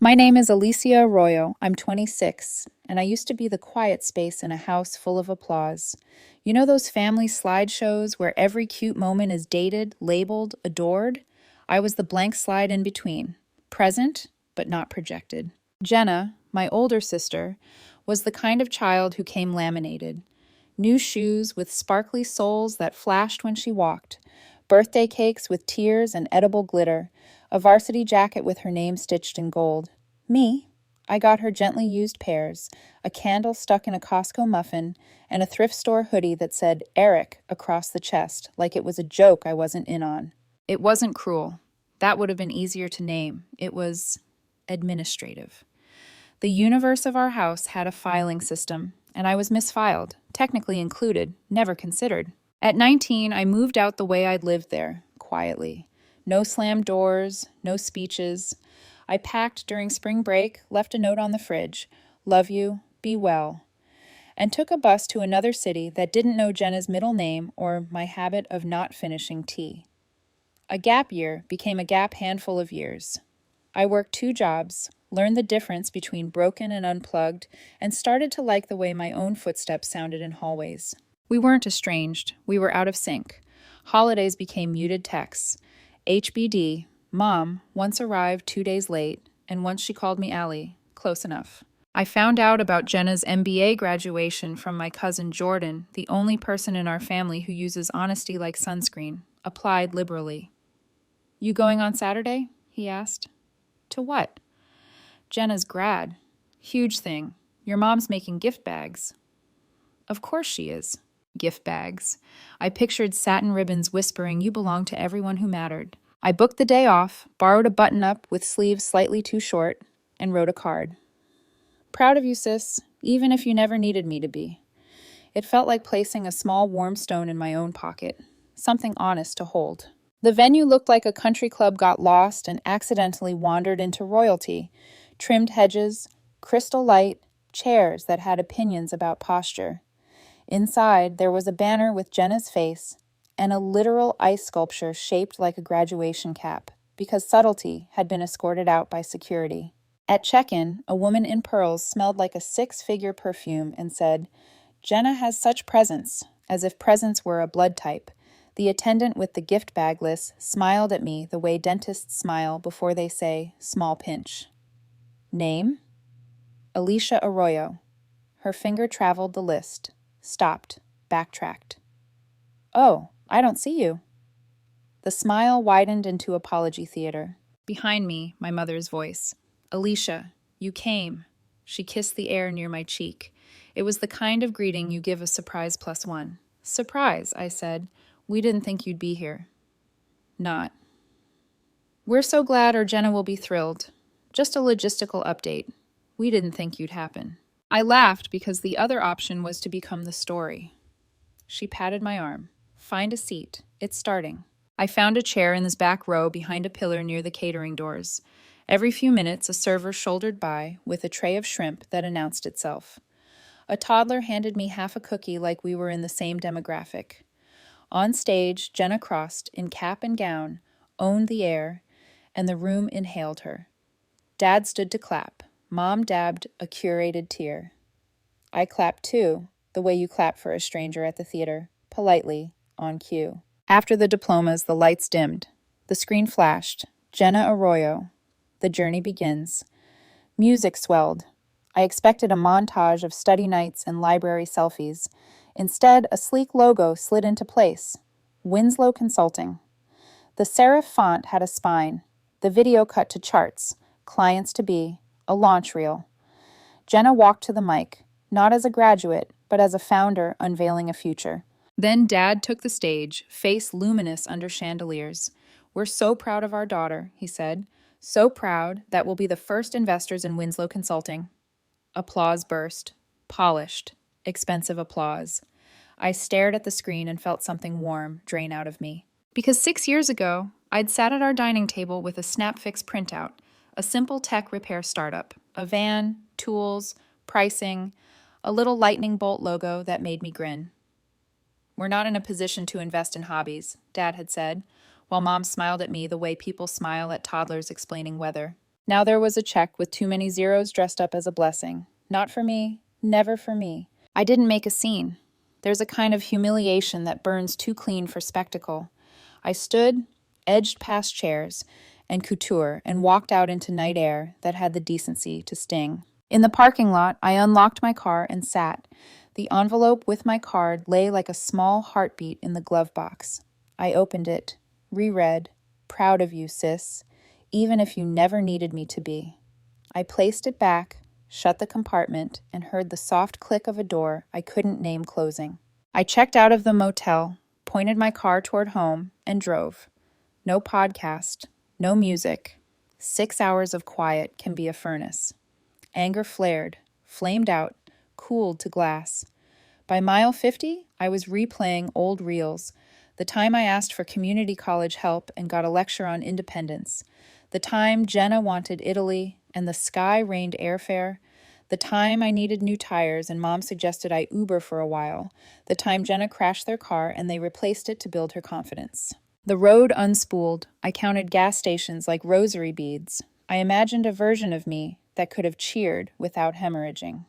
My name is Alicia Arroyo. I'm 26, and I used to be the quiet space in a house full of applause. You know those family slideshows where every cute moment is dated, labeled, adored? I was the blank slide in between, present, but not projected. Jenna, my older sister, was the kind of child who came laminated. New shoes with sparkly soles that flashed when she walked, birthday cakes with tears and edible glitter, a varsity jacket with her name stitched in gold. Me, I got her gently used pears, a candle stuck in a Costco muffin, and a thrift store hoodie that said Eric across the chest, like it was a joke I wasn't in on. It wasn't cruel. That would have been easier to name. It was administrative. The universe of our house had a filing system, and I was misfiled, technically included, never considered. At 19, I moved out the way I'd lived there, quietly. No slammed doors, no speeches. I packed during spring break, left a note on the fridge, "Love you, be well," and took a bus to another city that didn't know Jenna's middle name or my habit of not finishing tea. A gap year became a gap handful of years. I worked 2 jobs, learned the difference between broken and unplugged, and started to like the way my own footsteps sounded in hallways. We weren't estranged, we were out of sync. Holidays became muted texts. HBD, Mom, once arrived 2 days late, and once she called me Allie. Close enough. I found out about Jenna's MBA graduation from my cousin Jordan, the only person in our family who uses honesty like sunscreen, applied liberally. "You going on Saturday?" he asked. "To what?" "Jenna's grad. Huge thing. Your mom's making gift bags." Of course she is. Gift bags. I pictured satin ribbons whispering, "You belong to everyone who mattered." I booked the day off, borrowed a button-up with sleeves slightly too short, and wrote a card. "Proud of you, sis, even if you never needed me to be." It felt like placing a small warm stone in my own pocket, something honest to hold. The venue looked like a country club got lost and accidentally wandered into royalty. Trimmed hedges, crystal light, chairs that had opinions about posture. Inside, there was a banner with Jenna's face and a literal ice sculpture shaped like a graduation cap, because subtlety had been escorted out by security. At check-in, a woman in pearls smelled like a 6-figure perfume and said, "Jenna has such presence," as if presence were a blood type. The attendant with the gift bag list smiled at me the way dentists smile before they say, "small pinch." Name? Alicia Arroyo. Her finger traveled the list, stopped, backtracked. "Oh, I don't see you." The smile widened into apology theater. Behind me, my mother's voice. "Alicia, you came." She kissed the air near my cheek. It was the kind of greeting you give a surprise +1. "Surprise," I said. "We didn't think you'd be here." "Not." "We're so glad our Jenna will be thrilled. Just a logistical update. We didn't think you'd happen." I laughed because the other option was to become the story. She patted my arm. "Find a seat. It's starting." I found a chair in this back row behind a pillar near the catering doors. Every few minutes, a server shouldered by with a tray of shrimp that announced itself. A toddler handed me half a cookie like we were in the same demographic. On stage, Jenna Crossed, in cap and gown, owned the air, and the room inhaled her. Dad stood to clap. Mom dabbed a curated tear. I clapped too, the way you clap for a stranger at the theater, politely, on cue. After the diplomas, the lights dimmed. The screen flashed. Jenna Arroyo. The journey begins. Music swelled. I expected a montage of study nights and library selfies. Instead, a sleek logo slid into place. Winslow Consulting. The serif font had a spine. The video cut to charts, clients to be, a launch reel. Jenna walked to the mic, not as a graduate, but as a founder unveiling a future. Then Dad took the stage, face luminous under chandeliers. "We're so proud of our daughter," he said. "So proud that we'll be the first investors in Winslow Consulting." Applause burst. Polished, expensive applause. I stared at the screen and felt something warm drain out of me. Because 6 years ago, I'd sat at our dining table with a SnapFix printout, a simple tech repair startup, a van, tools, pricing, a little lightning bolt logo that made me grin. "We're not in a position to invest in hobbies," Dad had said, while Mom smiled at me the way people smile at toddlers explaining weather. Now there was a check with too many zeros dressed up as a blessing. Not for me, never for me. I didn't make a scene. There's a kind of humiliation that burns too clean for spectacle. I stood, edged past chairs and couture, and walked out into night air that had the decency to sting. In the parking lot, I unlocked my car and sat. The envelope with my card lay like a small heartbeat in the glove box. I opened it, reread, "Proud of you, sis, even if you never needed me to be." I placed it back, shut the compartment, and heard the soft click of a door I couldn't name closing. I checked out of the motel, pointed my car toward home, and drove. No podcast, no music. 6 hours of quiet can be a furnace. Anger flared, flamed out, cooled to glass. By mile 50, I was replaying old reels. The time I asked for community college help and got a lecture on independence. The time Jenna wanted Italy and the sky rained airfare. The time I needed new tires and Mom suggested I Uber for a while. The time Jenna crashed their car and they replaced it to build her confidence. The road unspooled. I counted gas stations like rosary beads. I imagined a version of me that could have cheered without hemorrhaging.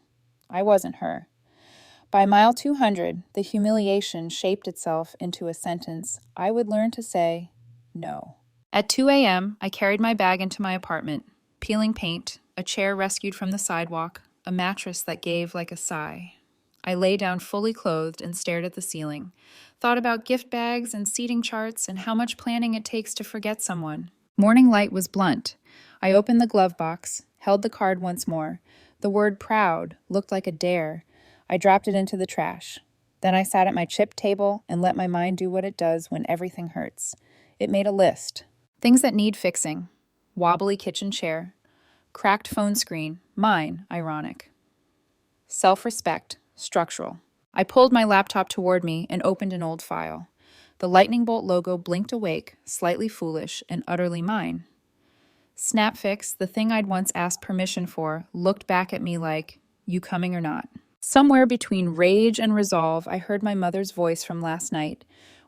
I wasn't her. By mile 200, the humiliation shaped itself into a sentence I would learn to say no. At 2 a.m., I carried my bag into my apartment, peeling paint, a chair rescued from the sidewalk, a mattress that gave like a sigh. I lay down fully clothed and stared at the ceiling, thought about gift bags and seating charts and how much planning it takes to forget someone. Morning light was blunt. I opened the glove box, held the card once more. The word proud looked like a dare. I dropped it into the trash. Then I sat at my chip table and let my mind do what it does when everything hurts. It made a list. Things that need fixing. Wobbly kitchen chair. Cracked phone screen. Mine, ironic. Self-respect. Structural. I pulled my laptop toward me and opened an old file. The lightning bolt logo blinked awake, slightly foolish and utterly mine. Snapfix, the thing I'd once asked permission for, looked back at me like, "You coming or not?" Somewhere between rage and resolve, I heard my mother's voice from last night.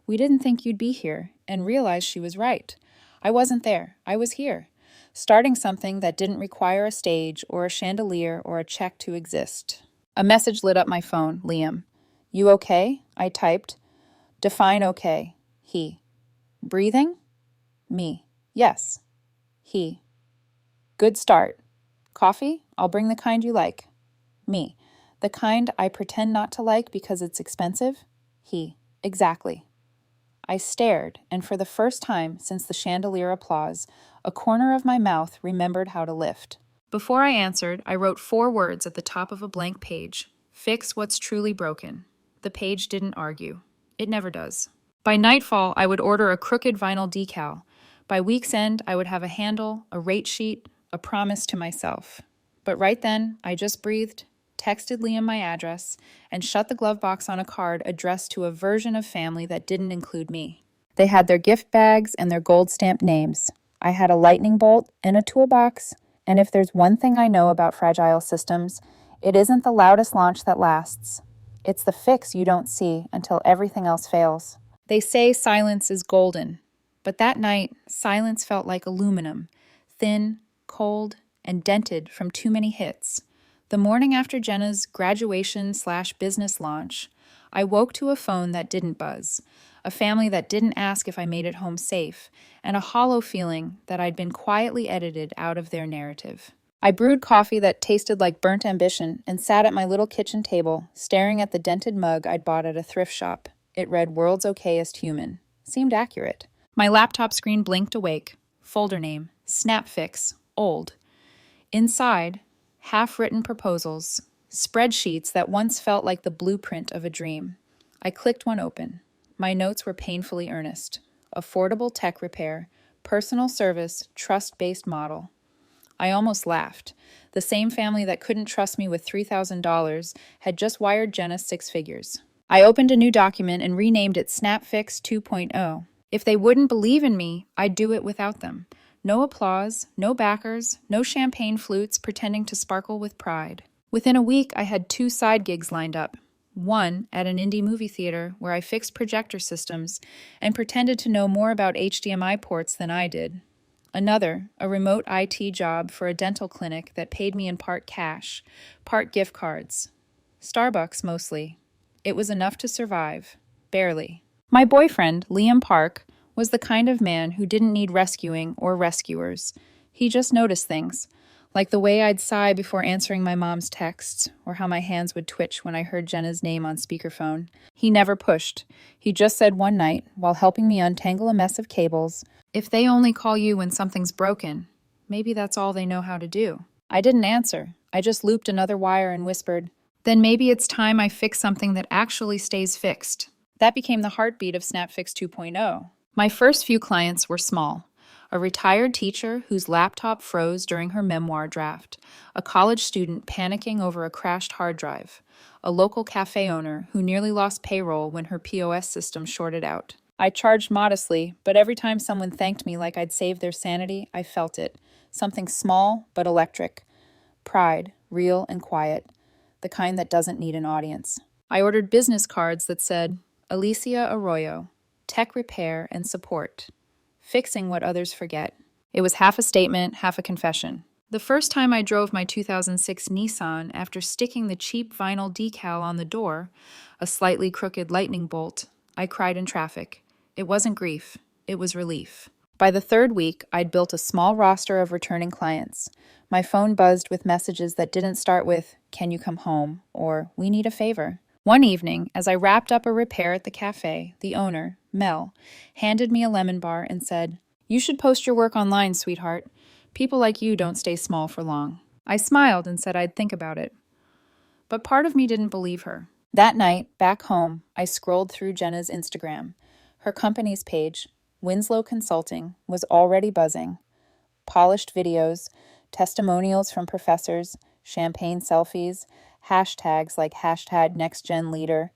"We didn't think you'd be here," and realized she was right. I wasn't there. I was here, starting something that didn't require a stage or a chandelier or a check to exist. A message lit up my phone. Liam. "You okay?" I typed. "Define okay." He. "Breathing?" Me. "Yes." He. "Good start. Coffee? I'll bring the kind you like." Me. "The kind I pretend not to like because it's expensive?" He. "Exactly." I stared, and for the first time since the chandelier applause, a corner of my mouth remembered how to lift. Before I answered, I wrote 4 words at the top of a blank page. Fix what's truly broken. The page didn't argue. It never does. By nightfall, I would order a crooked vinyl decal. By week's end, I would have a handle, a rate sheet, a promise to myself. But right then, I just breathed, texted Liam my address, and shut the glove box on a card addressed to a version of family that didn't include me. They had their gift bags and their gold-stamped names. I had a lightning bolt and a toolbox, and if there's one thing I know about fragile systems, it isn't the loudest launch that lasts. It's the fix you don't see until everything else fails. They say silence is golden, but that night, silence felt like aluminum, thin, cold, and dented from too many hits. The morning after Jenna's graduation/business launch, I woke to a phone that didn't buzz, a family that didn't ask if I made it home safe, and a hollow feeling that I'd been quietly edited out of their narrative. I brewed coffee that tasted like burnt ambition and sat at my little kitchen table, staring at the dented mug I'd bought at a thrift shop. It read "World's Okayest Human." Seemed accurate. My laptop screen blinked awake. Folder name, Snapfix, old. Inside, half-written proposals, spreadsheets that once felt like the blueprint of a dream. I clicked one open. My notes were painfully earnest. Affordable tech repair, personal service, trust-based model. I almost laughed. The same family that couldn't trust me with $3,000 had just wired Jenna 6 figures. I opened a new document and renamed it Snapfix 2.0. If they wouldn't believe in me, I'd do it without them. No applause, no backers, no champagne flutes pretending to sparkle with pride. Within a week, I had 2 side gigs lined up. One at an indie movie theater where I fixed projector systems and pretended to know more about HDMI ports than I did. Another, a remote IT job for a dental clinic that paid me in part cash, part gift cards. Starbucks mostly. It was enough to survive. Barely. My boyfriend, Liam Park, was the kind of man who didn't need rescuing or rescuers. He just noticed things, like the way I'd sigh before answering my mom's texts, or how my hands would twitch when I heard Jenna's name on speakerphone. He never pushed. He just said one night, while helping me untangle a mess of cables, "If they only call you when something's broken, maybe that's all they know how to do." I didn't answer. I just looped another wire and whispered, "Then maybe it's time I fix something that actually stays fixed." That became the heartbeat of SnapFix 2.0. My first few clients were small. A retired teacher whose laptop froze during her memoir draft, a college student panicking over a crashed hard drive, a local cafe owner who nearly lost payroll when her POS system shorted out. I charged modestly, but every time someone thanked me like I'd saved their sanity, I felt it. Something small but electric. Pride, real and quiet. The kind that doesn't need an audience. I ordered business cards that said, Alicia Arroyo, Tech Repair and Support. Fixing what others forget. It was half a statement, half a confession. The first time I drove my 2006 Nissan after sticking the cheap vinyl decal on the door, a slightly crooked lightning bolt, I cried in traffic. It wasn't grief, it was relief. By the third week, I'd built a small roster of returning clients. My phone buzzed with messages that didn't start with, "Can you come home?" or "We need a favor." One evening, as I wrapped up a repair at the cafe, the owner, Mel, handed me a lemon bar and said, "You should post your work online, sweetheart. People like you don't stay small for long." I smiled and said I'd think about it. But part of me didn't believe her. That night, back home, I scrolled through Jenna's Instagram. Her company's page, Winslow Consulting, was already buzzing. Polished videos, testimonials from professors, champagne selfies, hashtags like hashtag NextGenLeader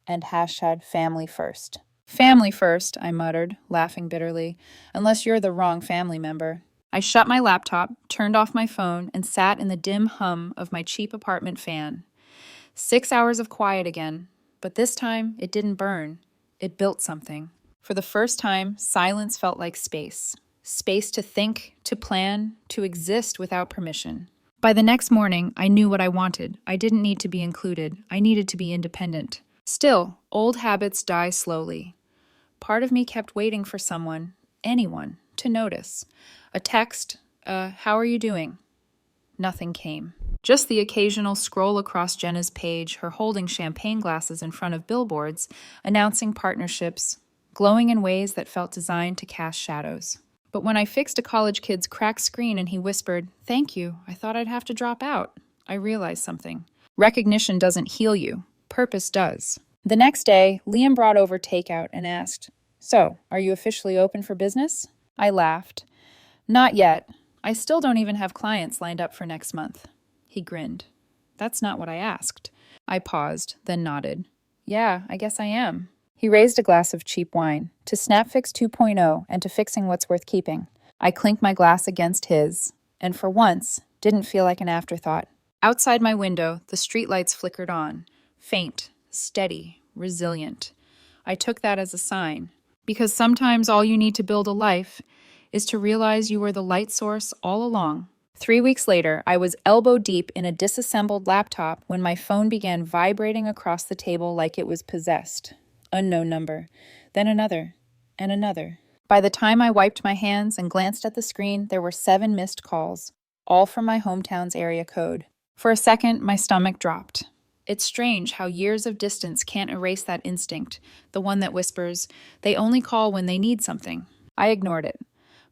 and hashtag Family First. Family first, I muttered, laughing bitterly, unless you're the wrong family member. I shut my laptop, turned off my phone, and sat in the dim hum of my cheap apartment fan. 6 hours of quiet again, but this time it didn't burn. It built something. For the first time, silence felt like space. Space to think, to plan, to exist without permission. By the next morning, I knew what I wanted. I didn't need to be included. I needed to be independent. Still, old habits die slowly. Part of me kept waiting for someone, anyone, to notice. A text, how are you doing? Nothing came. Just the occasional scroll across Jenna's page, her holding champagne glasses in front of billboards, announcing partnerships, glowing in ways that felt designed to cast shadows. But when I fixed a college kid's cracked screen and he whispered, "Thank you, I thought I'd have to drop out," I realized something. Recognition doesn't heal you. Purpose does. The next day, Liam brought over takeout and asked, "So, are you officially open for business?" I laughed. "Not yet. I still don't even have clients lined up for next month." He grinned. "That's not what I asked." I paused, then nodded. "Yeah, I guess I am." He raised a glass of cheap wine, to SnapFix 2.0 and to fixing what's worth keeping. I clinked my glass against his, and for once, didn't feel like an afterthought. Outside my window, the streetlights flickered on, faint, steady, resilient. I took that as a sign, because sometimes all you need to build a life is to realize you were the light source all along. 3 weeks later, I was elbow deep in a disassembled laptop when my phone began vibrating across the table like it was possessed. Unknown number, then another, and another. By the time I wiped my hands and glanced at the screen, there were 7 missed calls, all from my hometown's area code. For a second, my stomach dropped. It's strange how years of distance can't erase that instinct, the one that whispers, "They only call when they need something." I ignored it.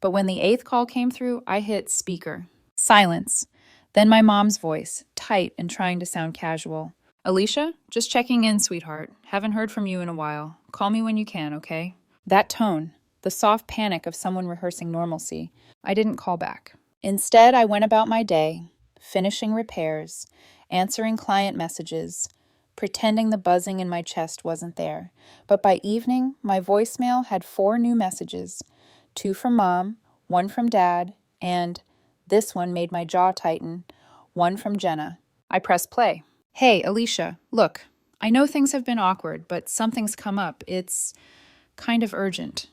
But when the 8th call came through, I hit speaker. Silence. Then my mom's voice, tight and trying to sound casual. "Alicia, just checking in, sweetheart. Haven't heard from you in a while. Call me when you can, okay?" That tone, the soft panic of someone rehearsing normalcy, I didn't call back. Instead, I went about my day, finishing repairs, answering client messages, pretending the buzzing in my chest wasn't there. But by evening, my voicemail had 4 new messages. 2 from Mom, 1 from Dad, and, this one made my jaw tighten, 1 from Jenna. I pressed play. "Hey, Alicia, look, I know things have been awkward, but something's come up. It's kind of urgent.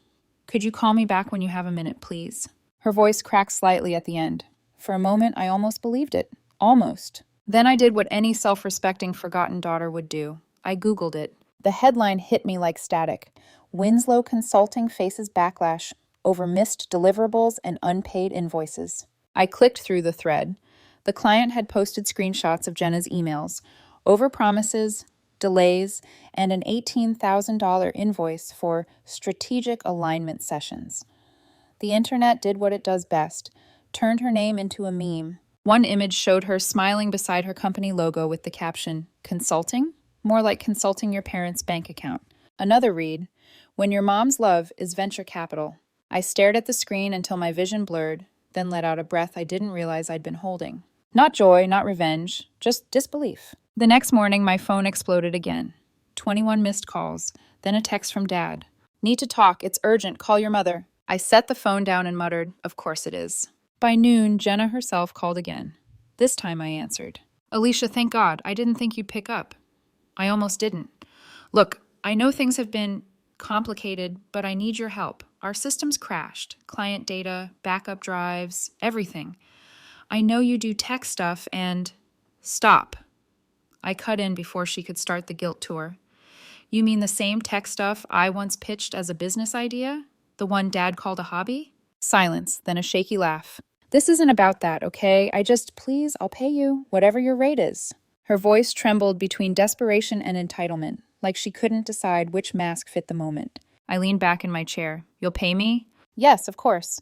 Could you call me back when you have a minute, please?" Her voice cracked slightly at the end. For a moment, I almost believed it. Almost. Then I did what any self-respecting forgotten daughter would do. I Googled it. The headline hit me like static. Winslow Consulting faces backlash over missed deliverables and unpaid invoices. I clicked through the thread. The client had posted screenshots of Jenna's emails, overpromises, delays, and an $18,000 invoice for strategic alignment sessions. The internet did what it does best, turned her name into a meme. One image showed her smiling beside her company logo with the caption, "Consulting? More like consulting your parents' bank account." Another read, "When your mom's love is venture capital." I stared at the screen until my vision blurred, then let out a breath I didn't realize I'd been holding. Not joy, not revenge, just disbelief. The next morning, my phone exploded again. 21 missed calls, then a text from Dad. "Need to talk, it's urgent, call your mother." I set the phone down and muttered, "Of course it is." By noon, Jenna herself called again. This time I answered. "Alicia, thank God, I didn't think you'd pick up." I almost didn't. "Look, I know things have been complicated, but I need your help. Our systems crashed. Client data, backup drives, everything. I know you do tech stuff and—" "Stop." I cut in before she could start the guilt tour. "You mean the same tech stuff I once pitched as a business idea? The one Dad called a hobby?" Silence, then a shaky laugh. "This isn't about that, okay? Please, I'll pay you, whatever your rate is." Her voice trembled between desperation and entitlement, like she couldn't decide which mask fit the moment. I leaned back in my chair. "You'll pay me?" "Yes, of course."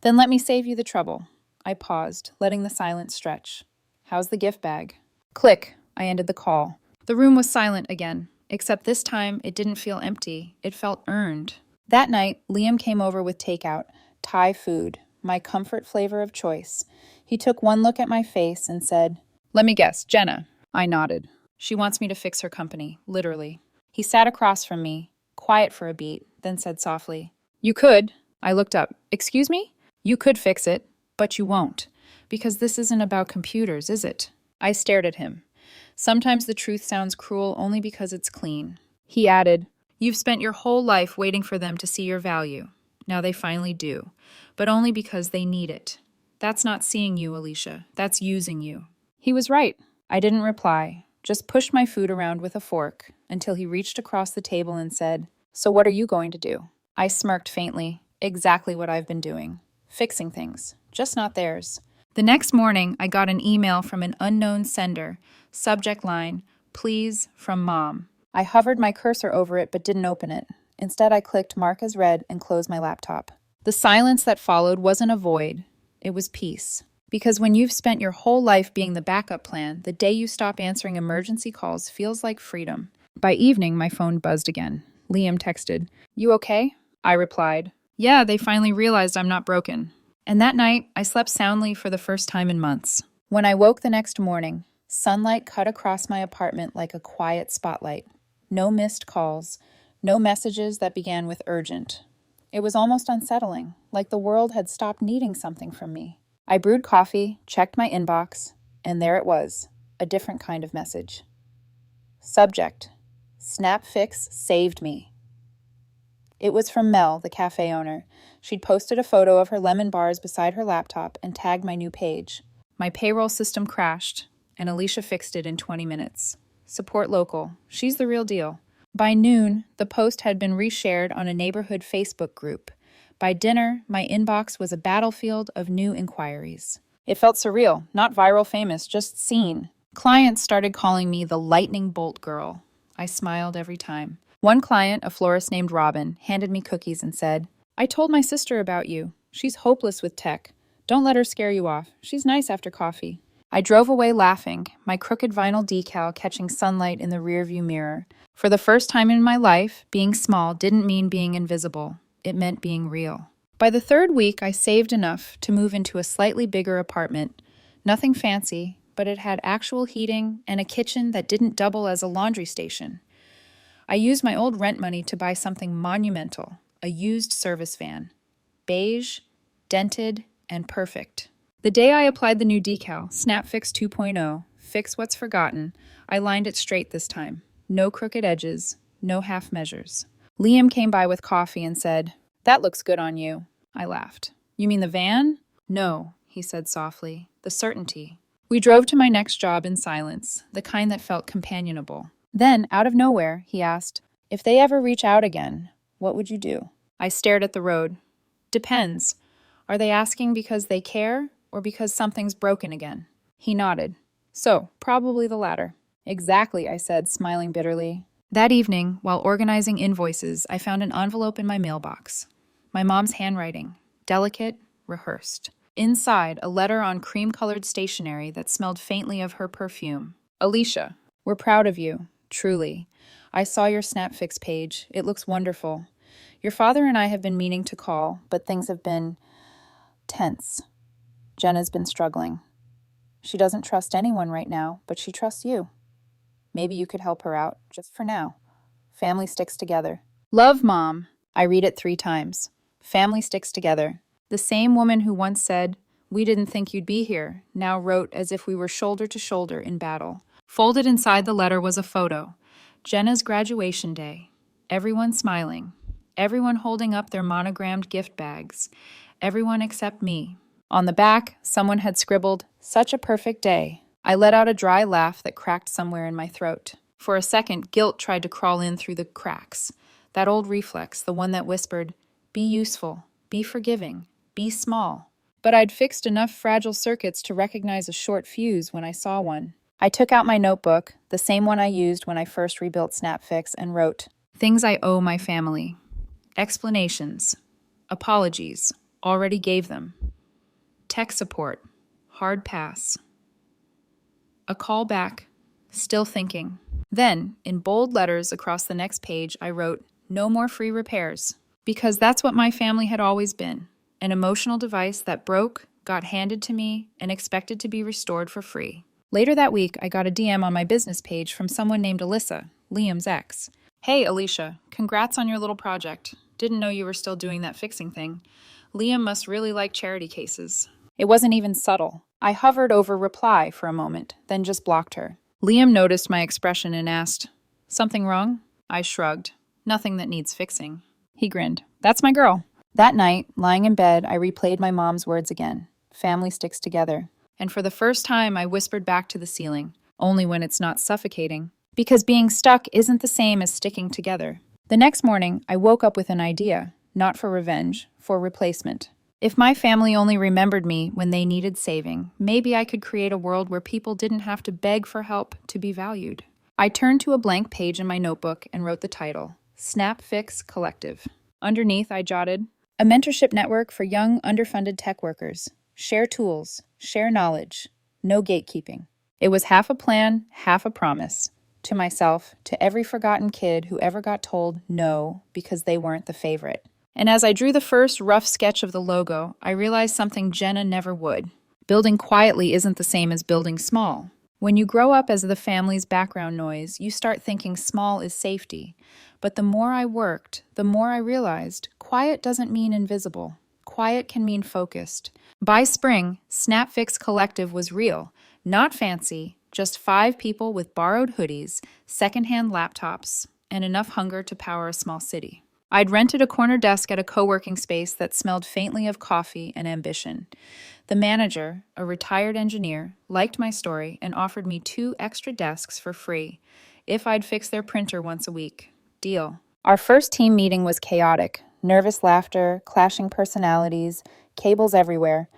"Then let me save you the trouble." I paused, letting the silence stretch. "How's the gift bag?" Click. I ended the call. The room was silent again, except this time it didn't feel empty. It felt earned. That night, Liam came over with takeout, Thai food, my comfort flavor of choice. He took one look at my face and said, "Let me guess, Jenna." I nodded. "She wants me to fix her company, literally." He sat across from me, quiet for a beat, then said softly, "You could." I looked up. "Excuse me?" "You could fix it, but you won't, because this isn't about computers, is it?" I stared at him. Sometimes the truth sounds cruel only because it's clean. He added, "You've spent your whole life waiting for them to see your value. Now they finally do, but only because they need it. That's not seeing you, Alicia. That's using you." He was right. I didn't reply, just pushed my food around with a fork until he reached across the table and said, "So what are you going to do?" I smirked faintly. Exactly what I've been doing. Fixing things, just not theirs. The next morning, I got an email from an unknown sender. Subject line, "Please, from Mom." I hovered my cursor over it but didn't open it. Instead, I clicked Mark as read and closed my laptop. The silence that followed wasn't a void. It was peace. Because when you've spent your whole life being the backup plan, the day you stop answering emergency calls feels like freedom. By evening, my phone buzzed again. Liam texted, "You okay?" I replied, "Yeah, they finally realized I'm not broken." And that night, I slept soundly for the first time in months. When I woke the next morning, sunlight cut across my apartment like a quiet spotlight. No missed calls, no messages that began with urgent. It was almost unsettling, like the world had stopped needing something from me. I brewed coffee, checked my inbox, and there it was, a different kind of message. Subject, "Snap Fix saved me." It was from Mel, the cafe owner. She'd posted a photo of her lemon bars beside her laptop and tagged my new page. My payroll system crashed, and Alicia fixed it in 20 minutes. Support local. She's the real deal. By noon, the post had been reshared on a neighborhood Facebook group. By dinner, my inbox was a battlefield of new inquiries. It felt surreal, not viral famous, just seen. Clients started calling me the lightning bolt girl. I smiled every time. One client, a florist named Robin, handed me cookies and said, "I told my sister about you. She's hopeless with tech. Don't let her scare you off. She's nice after coffee." I drove away laughing, my crooked vinyl decal catching sunlight in the rearview mirror. For the first time in my life, being small didn't mean being invisible. It meant being real. By the third week, I saved enough to move into a slightly bigger apartment. Nothing fancy, but it had actual heating and a kitchen that didn't double as a laundry station. I used my old rent money to buy something monumental, a used service van. Beige, dented, and perfect. The day I applied the new decal, SnapFix 2.0, Fix What's Forgotten, I lined it straight this time. No crooked edges, no half measures. Liam came by with coffee and said, "That looks good on you." I laughed. You mean the van? No, he said softly. The certainty. We drove to my next job in silence, the kind that felt companionable. Then, out of nowhere, he asked, "If they ever reach out again, what would you do?" I stared at the road. Depends. Are they asking because they care or because something's broken again? He nodded. So, probably the latter. Exactly, I said, smiling bitterly. That evening, while organizing invoices, I found an envelope in my mailbox. My mom's handwriting, delicate, rehearsed. Inside, a letter on cream-colored stationery that smelled faintly of her perfume. Alicia, we're proud of you, truly. I saw your Snapfix page. It looks wonderful. Your father and I have been meaning to call, but things have been tense. Jenna's been struggling. She doesn't trust anyone right now, but she trusts you. Maybe you could help her out, just for now. Family sticks together. Love, Mom. I read it 3 times. Family sticks together. The same woman who once said, "We didn't think you'd be here," now wrote as if we were shoulder to shoulder in battle. Folded inside the letter was a photo. Jenna's graduation day. Everyone smiling. Everyone holding up their monogrammed gift bags. Everyone except me. On the back, someone had scribbled, "Such a perfect day." I let out a dry laugh that cracked somewhere in my throat. For a second, guilt tried to crawl in through the cracks. That old reflex, the one that whispered, "Be useful, be forgiving, be small." But I'd fixed enough fragile circuits to recognize a short fuse when I saw one. I took out my notebook, the same one I used when I first rebuilt Snapfix, and wrote, "Things I owe my family. Explanations. Apologies. Already gave them. Tech support. Hard pass. A call back. Still thinking." Then, in bold letters across the next page, I wrote, "No more free repairs." Because that's what my family had always been. An emotional device that broke, got handed to me, and expected to be restored for free. Later that week, I got a DM on my business page from someone named Alyssa, Liam's ex. "Hey, Alicia, congrats on your little project. Didn't know you were still doing that fixing thing. Liam must really like charity cases." It wasn't even subtle. I hovered over reply for a moment, then just blocked her. Liam noticed my expression and asked, "Something wrong?" I shrugged. "Nothing that needs fixing." He grinned. "That's my girl." That night, lying in bed, I replayed my mom's words again. Family sticks together. And for the first time, I whispered back to the ceiling, only when it's not suffocating. Because being stuck isn't the same as sticking together. The next morning, I woke up with an idea, not for revenge, for replacement. If my family only remembered me when they needed saving, maybe I could create a world where people didn't have to beg for help to be valued. I turned to a blank page in my notebook and wrote the title, Snapfix Collective. Underneath, I jotted, "A mentorship network for young, underfunded tech workers. Share tools, share knowledge, no gatekeeping." It was half a plan, half a promise. To myself, to every forgotten kid who ever got told no because they weren't the favorite. And as I drew the first rough sketch of the logo, I realized something Jenna never would. Building quietly isn't the same as building small. When you grow up as the family's background noise, you start thinking small is safety. But the more I worked, the more I realized quiet doesn't mean invisible. Quiet can mean focused. By spring, Snapfix Collective was real, not fancy, just 5 people with borrowed hoodies, secondhand laptops, and enough hunger to power a small city. I'd rented a corner desk at a co-working space that smelled faintly of coffee and ambition. The manager, a retired engineer, liked my story and offered me 2 extra desks for free if I'd fix their printer once a week. Deal. Our first team meeting was chaotic. Nervous laughter, clashing personalities, cables everywhere.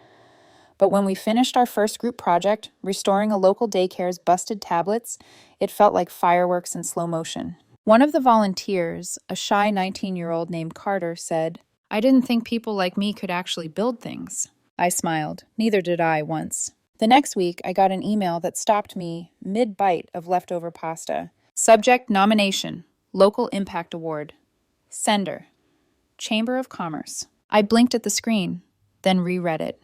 But when we finished our first group project, restoring a local daycare's busted tablets, it felt like fireworks in slow motion. One of the volunteers, a shy 19-year-old named Carter, said, "I didn't think people like me could actually build things." I smiled. Neither did I once. The next week, I got an email that stopped me mid-bite of leftover pasta. Subject nomination, Local Impact Award. Sender, Chamber of Commerce. I blinked at the screen, then reread it.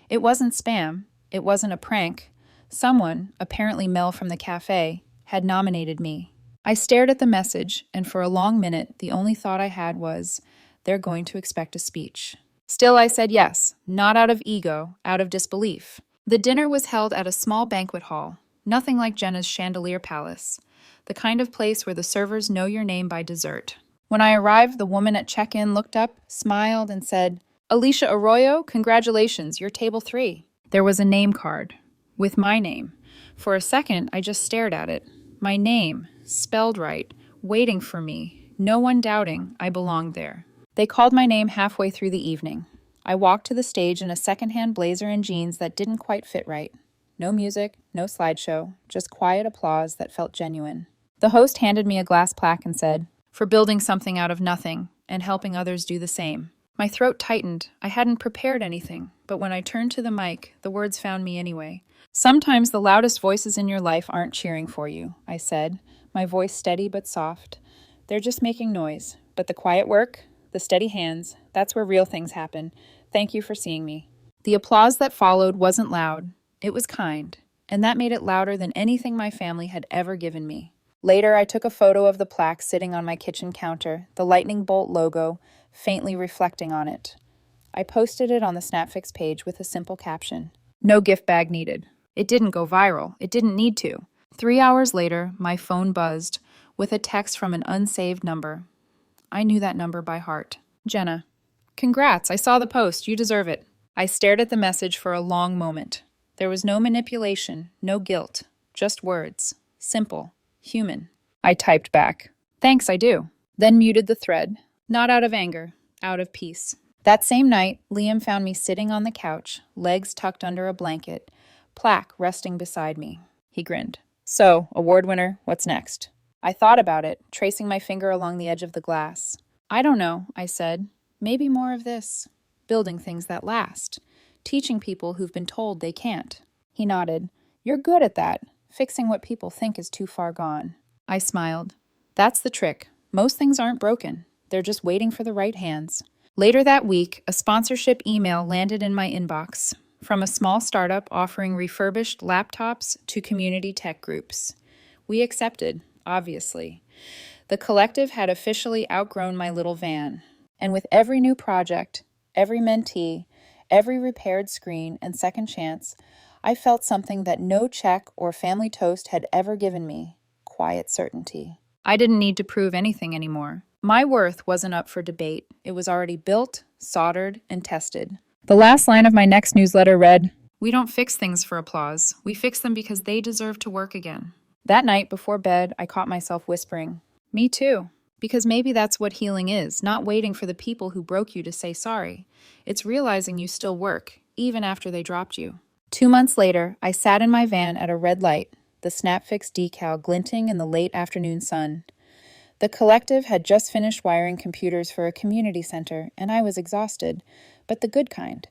It wasn't spam. It wasn't a prank. Someone, apparently Mel from the cafe, had nominated me. I stared at the message, and for a long minute, the only thought I had was, they're going to expect a speech. Still, I said yes, not out of ego, out of disbelief. The dinner was held at a small banquet hall, nothing like Jenna's chandelier palace, the kind of place where the servers know your name by dessert. When I arrived, the woman at check-in looked up, smiled, and said, Alicia Arroyo, congratulations, you're table 3. There was a name card with my name. For a second, I just stared at it. My name, spelled right, waiting for me, no one doubting I belonged there. They called my name halfway through the evening. I walked to the stage in a secondhand blazer and jeans that didn't quite fit right. No music, no slideshow, just quiet applause that felt genuine. The host handed me a glass plaque and said, "For building something out of nothing and helping others do the same." My throat tightened. I hadn't prepared anything, but when I turned to the mic, the words found me anyway. "Sometimes the loudest voices in your life aren't cheering for you," I said, my voice steady but soft. "They're just making noise, but the quiet work, the steady hands, that's where real things happen. Thank you for seeing me." The applause that followed wasn't loud. It was kind, and that made it louder than anything my family had ever given me. Later, I took a photo of the plaque sitting on my kitchen counter, the lightning bolt logo faintly reflecting on it. I posted it on the Snapfix page with a simple caption, "No gift bag needed." It didn't go viral. It didn't need to. 3 hours later, my phone buzzed with a text from an unsaved number. I knew that number by heart. "Jenna, congrats, I saw the post. You deserve it." I stared at the message for a long moment. There was no manipulation, no guilt, just words. Simple. Human. I typed back, "Thanks, I do." Then muted the thread. Not out of anger, out of peace. That same night, Liam found me sitting on the couch, legs tucked under a blanket, plaque resting beside me. He grinned. "So, award winner, what's next?" I thought about it, tracing my finger along the edge of the glass. "I don't know," I said. "Maybe more of this. Building things that last. Teaching people who've been told they can't." He nodded. "You're good at that. Fixing what people think is too far gone." I smiled. "That's the trick. Most things aren't broken. They're just waiting for the right hands." Later that week, a sponsorship email landed in my inbox from a small startup offering refurbished laptops to community tech groups. We accepted, obviously. The collective had officially outgrown my little van, and with every new project, every mentee, every repaired screen and second chance, I felt something that no check or family toast had ever given me: quiet certainty. I didn't need to prove anything anymore. My worth wasn't up for debate. It was already built, soldered, and tested. The last line of my next newsletter read, "We don't fix things for applause. We fix them because they deserve to work again." That night before bed, I caught myself whispering, "Me too." Because maybe that's what healing is, not waiting for the people who broke you to say sorry. It's realizing you still work, even after they dropped you. 2 months later, I sat in my van at a red light, the Snapfix decal glinting in the late afternoon sun. The collective had just finished wiring computers for a community center, and I was exhausted, but the good kind.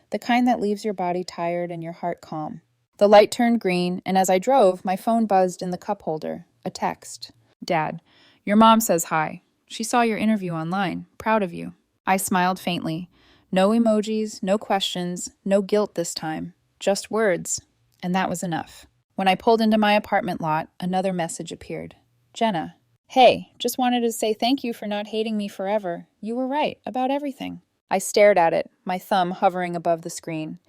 The kind that leaves your body tired and your heart calm. The light turned green, and as I drove, my phone buzzed in the cup holder. A text. "Dad, your mom says hi. She saw your interview online. Proud of you." I smiled faintly. No emojis, no questions, no guilt this time. Just words. And that was enough. When I pulled into my apartment lot, another message appeared. "Jenna. Hey, just wanted to say thank you for not hating me forever. You were right about everything." I stared at it, my thumb hovering above the screen.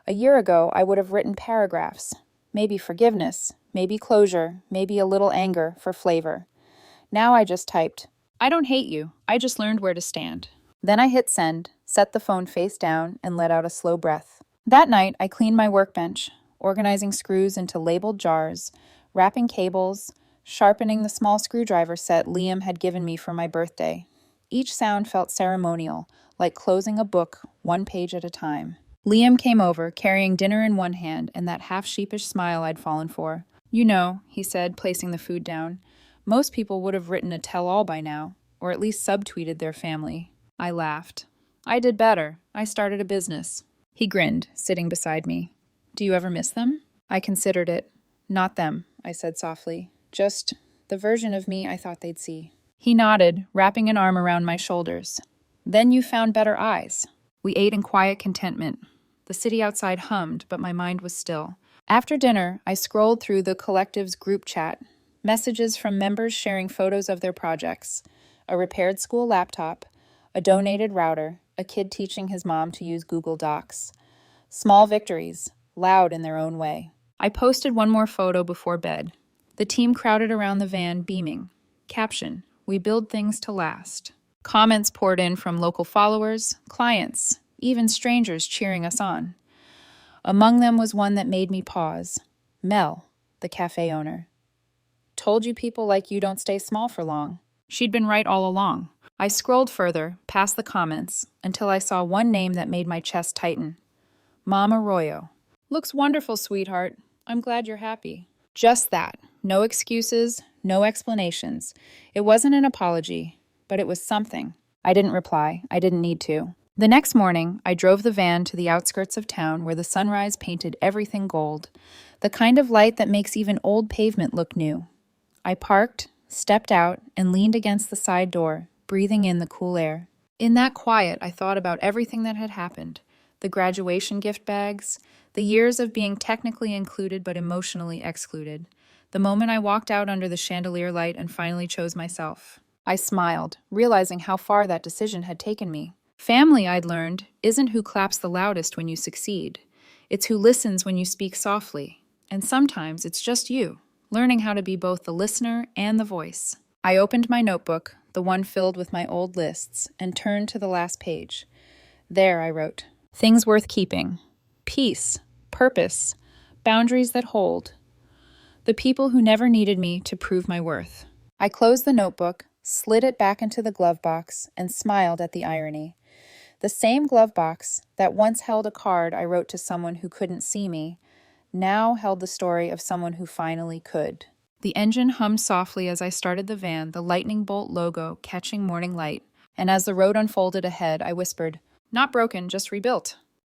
A year ago, I would have written paragraphs. Maybe forgiveness, maybe closure, maybe a little anger for flavor. Now I just typed, "I don't hate you. I just learned where to stand." Then I hit send, set the phone face down, and let out a slow breath. That night, I cleaned my workbench, organizing screws into labeled jars, wrapping cables, sharpening the small screwdriver set Liam had given me for my birthday. Each sound felt ceremonial, like closing a book, one page at a time. Liam came over, carrying dinner in one hand and that half-sheepish smile I'd fallen for. "You know," he said, placing the food down, "most people would have written a tell-all by now, or at least subtweeted their family." I laughed. "I did better. I started a business." He grinned, sitting beside me. "Do you ever miss them?" I considered it. "Not them," I said softly. "Just the version of me I thought they'd see." He nodded, wrapping an arm around my shoulders. "Then you found better eyes." We ate in quiet contentment. The city outside hummed, but my mind was still. After dinner, I scrolled through the collective's group chat. Messages from members sharing photos of their projects. A repaired school laptop, a donated router, a kid teaching his mom to use Google Docs. Small victories, loud in their own way. I posted one more photo before bed. The team crowded around the van, beaming. Caption, "We build things to last." Comments poured in from local followers, clients, even strangers cheering us on. Among them was one that made me pause. Mel, the cafe owner. Told you people like you don't stay small for long. She'd been right all along. I scrolled further, past the comments, until I saw one name that made my chest tighten. Mom Arroyo. Looks wonderful, sweetheart. I'm glad you're happy. Just that. No excuses, no explanations. It wasn't an apology, but it was something. I didn't reply. I didn't need to. The next morning, I drove the van to the outskirts of town where the sunrise painted everything gold, the kind of light that makes even old pavement look new. I parked, stepped out, and leaned against the side door, breathing in the cool air. In that quiet, I thought about everything that had happened. The graduation gift bags, the years of being technically included but emotionally excluded, the moment I walked out under the chandelier light and finally chose myself. I smiled, realizing how far that decision had taken me. Family, I'd learned, isn't who claps the loudest when you succeed. It's who listens when you speak softly. And sometimes it's just you, learning how to be both the listener and the voice. I opened my notebook, the one filled with my old lists, and turned to the last page. There I wrote, things worth keeping. Peace, purpose, boundaries that hold. The people who never needed me to prove my worth. I closed the notebook, slid it back into the glove box, and smiled at the irony. The same glove box that once held a card I wrote to someone who couldn't see me, now held the story of someone who finally could. The engine hummed softly as I started the van, the lightning bolt logo catching morning light, and as the road unfolded ahead, I whispered, "Not broken, just rebuilt."